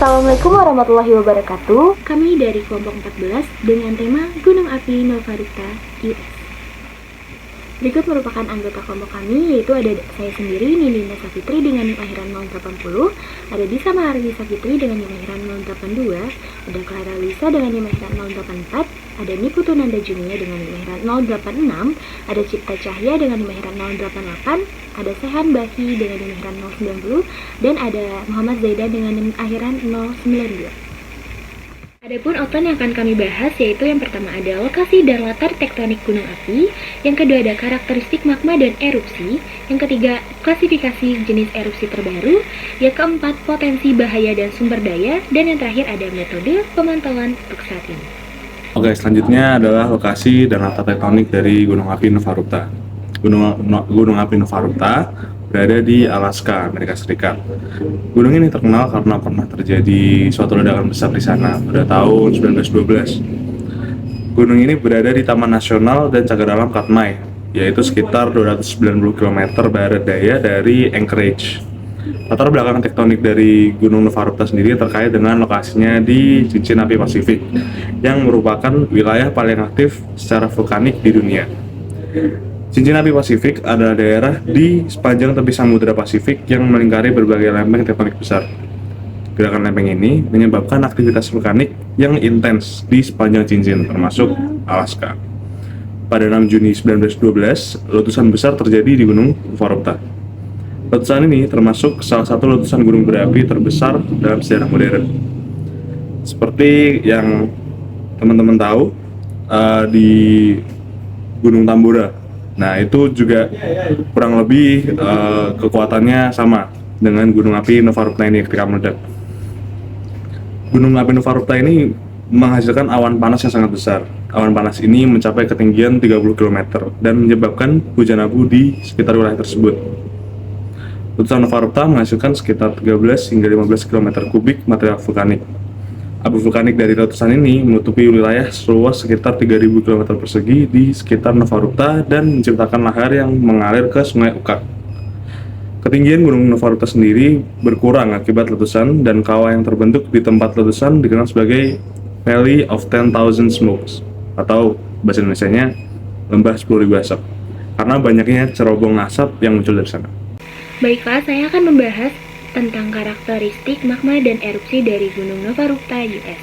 Assalamualaikum warahmatullahi wabarakatuh. Kami dari kelompok 14 dengan tema Gunung Api Novarukta US. Berikut merupakan anggota kelompok kami, yaitu ada saya sendiri, Nindita Safitri dengan NIM akhiran 080, ada Disa Mahardi Safitri dengan NIM akhiran 082, ada Clara Lisa dengan NIM akhiran 084, ada Niputu Nanda Junia dengan NIM akhiran 086, ada Cipta Cahya dengan NIM akhiran 088, ada Sehan Bahi dengan NIM akhiran 090, dan ada Muhammad Zaida dengan NIM akhiran 092. Adapun outline yang akan kami bahas yaitu yang pertama ada lokasi dan latar tektonik gunung api, yang kedua ada karakteristik magma dan erupsi, yang ketiga klasifikasi jenis erupsi terbaru, yang keempat potensi bahaya dan sumber daya, dan yang terakhir ada metode pemantauan untuk saat ini. Oke, selanjutnya adalah lokasi dan latar tektonik dari Gunung Api Novarukta. Gunung Api Novarukta berada di Alaska, Amerika Serikat. Gunung ini terkenal karena pernah terjadi suatu ledakan besar di sana pada tahun 1912. Gunung ini berada di Taman Nasional dan Cagar Alam Katmai, yaitu sekitar 290 km barat daya dari Anchorage. Latar belakang tektonik dari Gunung Novarukta sendiri terkait dengan lokasinya di cincin api Pasifik, yang merupakan wilayah paling aktif secara vulkanik di dunia. Cincin api Pasifik adalah daerah di sepanjang tepi Samudra Pasifik yang melingkari berbagai lempeng tektonik besar. Gerakan lempeng ini menyebabkan aktivitas vulkanik yang intens di sepanjang cincin, termasuk Alaska. Pada 6 Juni 1912, letusan besar terjadi di Gunung Novarukta. Letusan ini termasuk salah satu letusan gunung berapi terbesar dalam sejarah modern. Seperti yang teman-teman tahu, di Gunung Tambora. Nah, itu juga kurang lebih kekuatannya sama dengan Gunung Api Novarukta ini ketika meledak. Gunung Api Novarukta ini menghasilkan awan panas yang sangat besar. Awan panas ini mencapai ketinggian 30 km dan menyebabkan hujan abu di sekitar wilayah tersebut. Letusan Novarukta menghasilkan sekitar 13 hingga 15 km kubik material vulkanik. Abu vulkanik dari letusan ini menutupi wilayah seluas sekitar 3.000 km persegi di sekitar Novarukta dan menciptakan lahar yang mengalir ke Sungai Ukak. Ketinggian Gunung Novarukta sendiri berkurang akibat letusan, dan kawah yang terbentuk di tempat letusan dikenal sebagai Valley of 10,000 Smokes, atau bahasa Indonesianya Lembah 10.000 Asap, karena banyaknya cerobong asap yang muncul dari sana. Baiklah, saya akan membahas tentang karakteristik magma dan erupsi dari Gunung Novarukta US.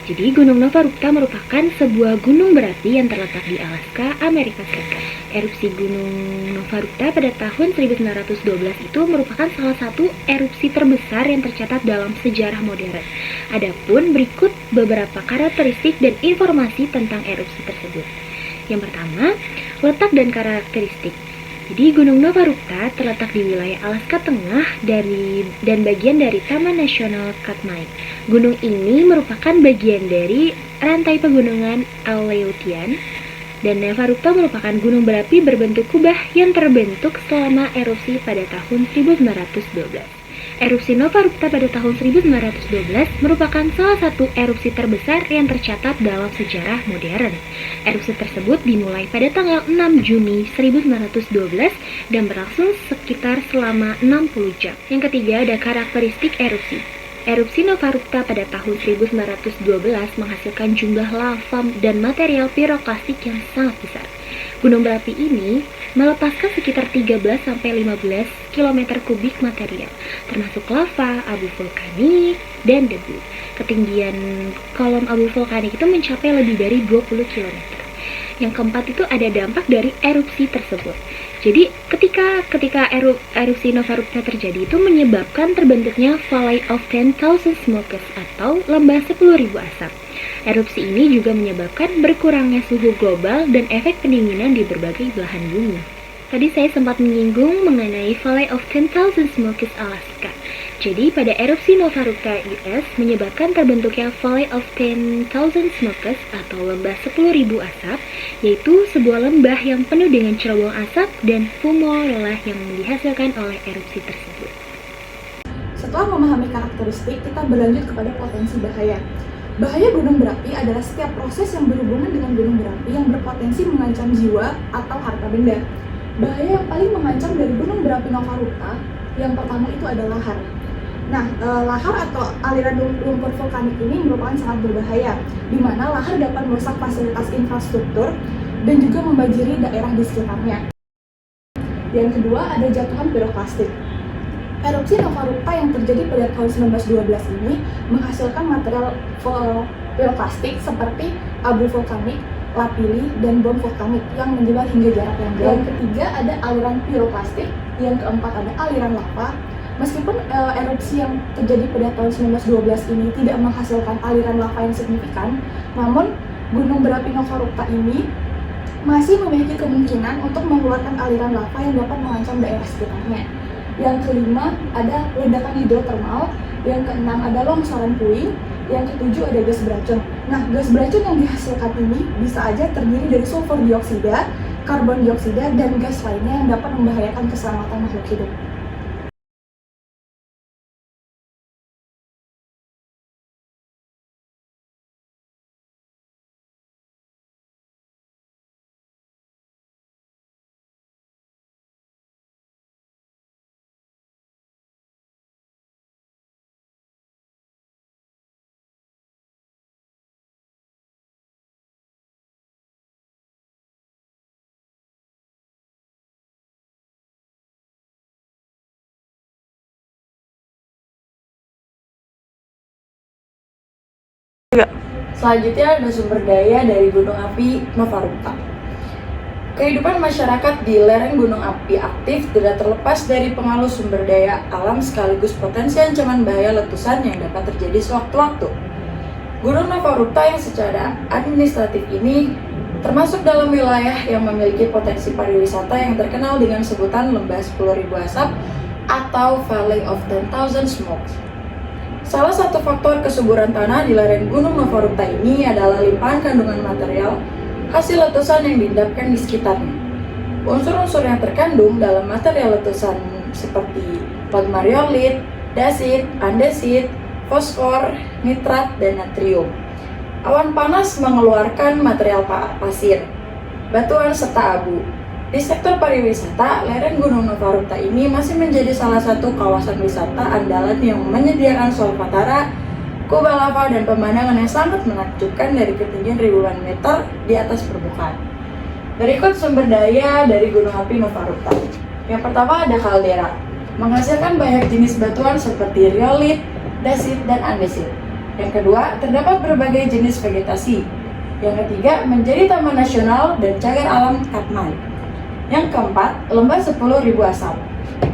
Jadi, Gunung Novarukta merupakan sebuah gunung berapi yang terletak di Alaska, Amerika Serikat. Erupsi Gunung Novarukta pada tahun 1912 itu merupakan salah satu erupsi terbesar yang tercatat dalam sejarah modern. Adapun berikut beberapa karakteristik dan informasi tentang erupsi tersebut. Yang pertama, letak dan karakteristik. Jadi, Gunung Novarukta terletak di wilayah Alaska Tengah dan bagian dari Taman Nasional Katmai. Gunung ini merupakan bagian dari rantai pegunungan Aleutian, dan Novarukta merupakan gunung berapi berbentuk kubah yang terbentuk selama erupsi pada tahun 1912. Erupsi Novarukta pada tahun 1912 merupakan salah satu erupsi terbesar yang tercatat dalam sejarah modern. Erupsi tersebut dimulai pada tanggal 6 Juni 1912 dan berlangsung sekitar selama 60 jam. Yang ketiga ada karakteristik erupsi. Erupsi Novarukta pada tahun 1912 menghasilkan jumlah lava dan material piroklastik yang sangat besar. Gunung berapi ini melepaskan sekitar 13-15 km kubik material, termasuk lava, abu vulkanik, dan debu. Ketinggian kolom abu vulkanik itu mencapai lebih dari 20 km. Yang keempat itu ada dampak dari erupsi tersebut. Jadi ketika erupsi Novarukta terjadi itu menyebabkan terbentuknya Valley of 10,000 Smokes atau lembah 10.000 asap. Erupsi ini juga menyebabkan berkurangnya suhu global dan efek pendinginan di berbagai belahan bumi. Tadi saya sempat menyinggung mengenai Valley of 10,000 Smokes Alaska. Jadi pada erupsi Novarukta US menyebabkan terbentuknya Valley of 10,000 Smokes atau lembah 10.000 asap, yaitu sebuah lembah yang penuh dengan cerobong asap dan fumo lelah yang dihasilkan oleh erupsi tersebut. Setelah memahami karakteristik, kita berlanjut kepada potensi bahaya. Bahaya gunung berapi adalah setiap proses yang berhubungan dengan gunung berapi yang berpotensi mengancam jiwa atau harta benda. Bahaya yang paling mengancam dari gunung berapi Novarukta, yang pertama itu adalah lahar. Nah, lahar atau aliran lumpur vulkanik ini merupakan sangat berbahaya, di mana lahar dapat merusak fasilitas infrastruktur dan juga membanjiri daerah di sekitarnya. Yang kedua, ada jatuhan piroklastik. Erupsi Nova Rupta yang terjadi pada tahun 1912 ini menghasilkan material piroklastik seperti abu vulkanik, lapilli, dan bom vulkanik yang menyebar hingga jarak yang jauh. Yang ketiga, ada aliran piroklastik. Yang keempat, ada aliran lava. Meskipun erupsi yang terjadi pada tahun 1912 ini tidak menghasilkan aliran lava yang signifikan, namun gunung berapi Nova Rupta ini masih memiliki kemungkinan untuk mengeluarkan aliran lava yang dapat mengancam daerah sekitarnya. Yang kelima, ada ledakan hidrotermal. Yang keenam, ada longsoran puing. Yang ketujuh, ada gas beracun. Nah, gas beracun yang dihasilkan ini bisa aja terdiri dari sulfur dioksida, karbon dioksida, dan gas lainnya yang dapat membahayakan keselamatan makhluk hidup. Selanjutnya ada sumber daya dari gunung api Nova Rupta. Kehidupan masyarakat di lereng gunung api aktif tidak terlepas dari pengaruh sumber daya alam sekaligus potensi ancaman bahaya letusan yang dapat terjadi sewaktu-waktu. Gunung Nova Rupta yang secara administratif ini termasuk dalam wilayah yang memiliki potensi pariwisata yang terkenal dengan sebutan Lembah 10.000 Asap atau Valley of 10,000 Smokes. Salah satu faktor kesuburan tanah di lereng Gunung Nova Rupta ini adalah limpahan kandungan material hasil letusan yang diendapkan di sekitarnya. Unsur-unsur yang terkandung dalam material letusan seperti magma riolit, dasit, andesit, fosfor, nitrat, dan natrium. Awan panas mengeluarkan material pasir, batuan, serta abu. Di sektor pariwisata, lereng Gunung Nova Rupta ini masih menjadi salah satu kawasan wisata andalan yang menyediakan solvatara, kubah lava, dan pemandangan yang sangat menakjubkan dari ketinggian ribuan meter di atas permukaan. Berikut sumber daya dari gunung api Nova Rupta. Yang pertama ada kaldera, menghasilkan banyak jenis batuan seperti riolit, dasit, dan andesit. Yang kedua, terdapat berbagai jenis vegetasi. Yang ketiga, menjadi taman nasional dan cagar alam Katmai. Yang keempat, lembah 10.000 asap.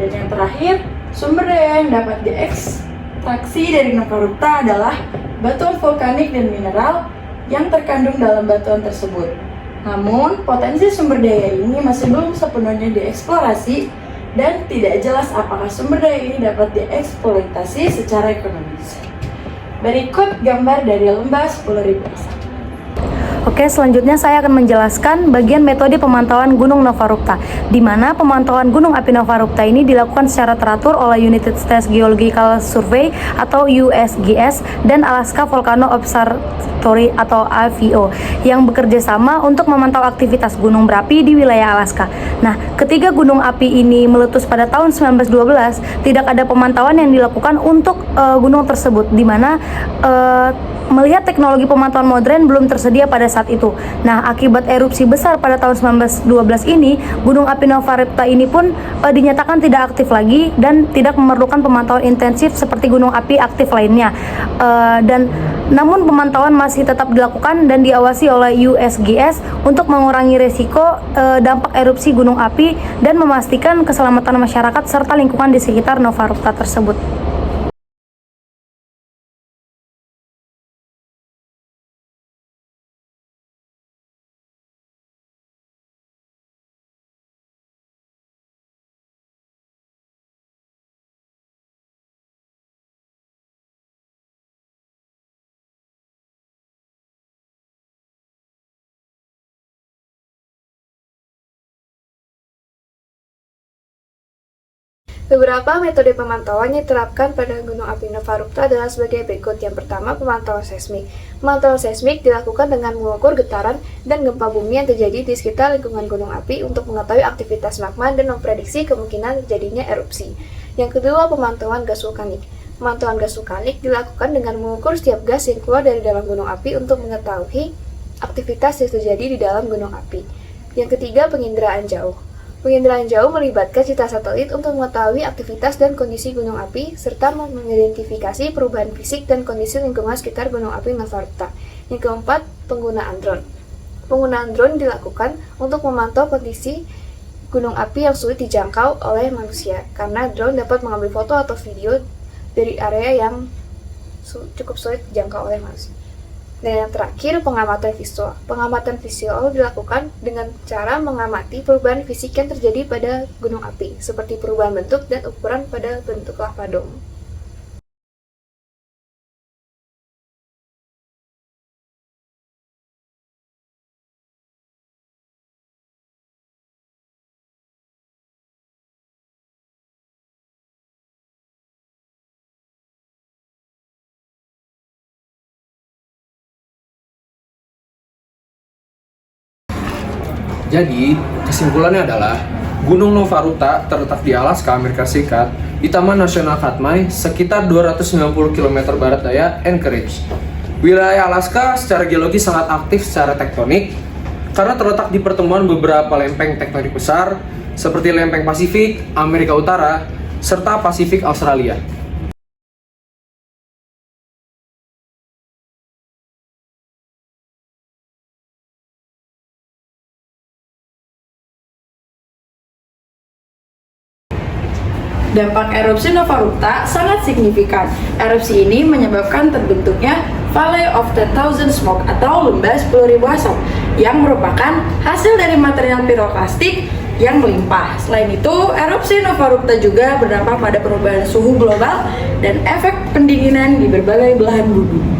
Dan yang terakhir, sumber daya yang dapat diekstraksi dari Nova Rupta adalah batuan vulkanik dan mineral yang terkandung dalam batuan tersebut. Namun, potensi sumber daya ini masih belum sepenuhnya dieksplorasi dan tidak jelas apakah sumber daya ini dapat dieksploitasi secara ekonomis. Berikut gambar dari lembah 10.000 asap. Oke, selanjutnya saya akan menjelaskan bagian metode pemantauan Gunung Nova Rupta, di mana pemantauan Gunung Api Nova Rupta ini dilakukan secara teratur oleh United States Geological Survey atau USGS dan Alaska Volcano Observatory atau AVO yang bekerja sama untuk memantau aktivitas gunung berapi di wilayah Alaska. Nah, ketika gunung api ini meletus pada tahun 1912, tidak ada pemantauan yang dilakukan untuk gunung tersebut, di mana melihat teknologi pemantauan modern belum tersedia pada saat itu. Nah, akibat erupsi besar pada tahun 1912 ini, Gunung Api Nova Rupta ini pun dinyatakan tidak aktif lagi dan tidak memerlukan pemantauan intensif seperti gunung api aktif lainnya. Namun pemantauan masih tetap dilakukan dan diawasi oleh USGS untuk mengurangi resiko dampak erupsi gunung api dan memastikan keselamatan masyarakat serta lingkungan di sekitar Nova Rupta tersebut. Beberapa metode pemantauan yang diterapkan pada Gunung Api Nova Rupta adalah sebagai berikut. Yang pertama, pemantauan seismik. Pemantauan seismik dilakukan dengan mengukur getaran dan gempa bumi yang terjadi di sekitar lingkungan gunung api untuk mengetahui aktivitas magma dan memprediksi kemungkinan terjadinya erupsi. Yang kedua, pemantauan gas vulkanik. Pemantauan gas vulkanik dilakukan dengan mengukur setiap gas yang keluar dari dalam gunung api untuk mengetahui aktivitas yang terjadi di dalam gunung api. Yang ketiga, penginderaan jauh. Penginderaan jauh melibatkan citra satelit untuk mengetahui aktivitas dan kondisi gunung api, serta mengidentifikasi perubahan fisik dan kondisi lingkungan sekitar gunung api Novarupta. Yang keempat, penggunaan drone. Penggunaan drone dilakukan untuk memantau kondisi gunung api yang sulit dijangkau oleh manusia, karena drone dapat mengambil foto atau video dari area yang cukup sulit dijangkau oleh manusia. Dan yang terakhir, pengamatan visual. Pengamatan visual dilakukan dengan cara mengamati perubahan fisik yang terjadi pada gunung api, seperti perubahan bentuk dan ukuran pada bentuk lava dome. Jadi, kesimpulannya adalah Gunung Novarupta terletak di Alaska, Amerika Serikat, di Taman Nasional Katmai, sekitar 290 km barat daya Anchorage. Wilayah Alaska secara geologi sangat aktif secara tektonik, karena terletak di pertemuan beberapa lempeng tektonik besar, seperti lempeng Pasifik, Amerika Utara, serta Pasifik Australia. Dampak erupsi Novarupta sangat signifikan. Erupsi ini menyebabkan terbentuknya Valley of the Thousand Smoke atau lembah 10.000 asap yang merupakan hasil dari material piroklastik yang melimpah. Selain itu, erupsi Novarupta juga berdampak pada perubahan suhu global dan efek pendinginan di berbagai belahan bumi.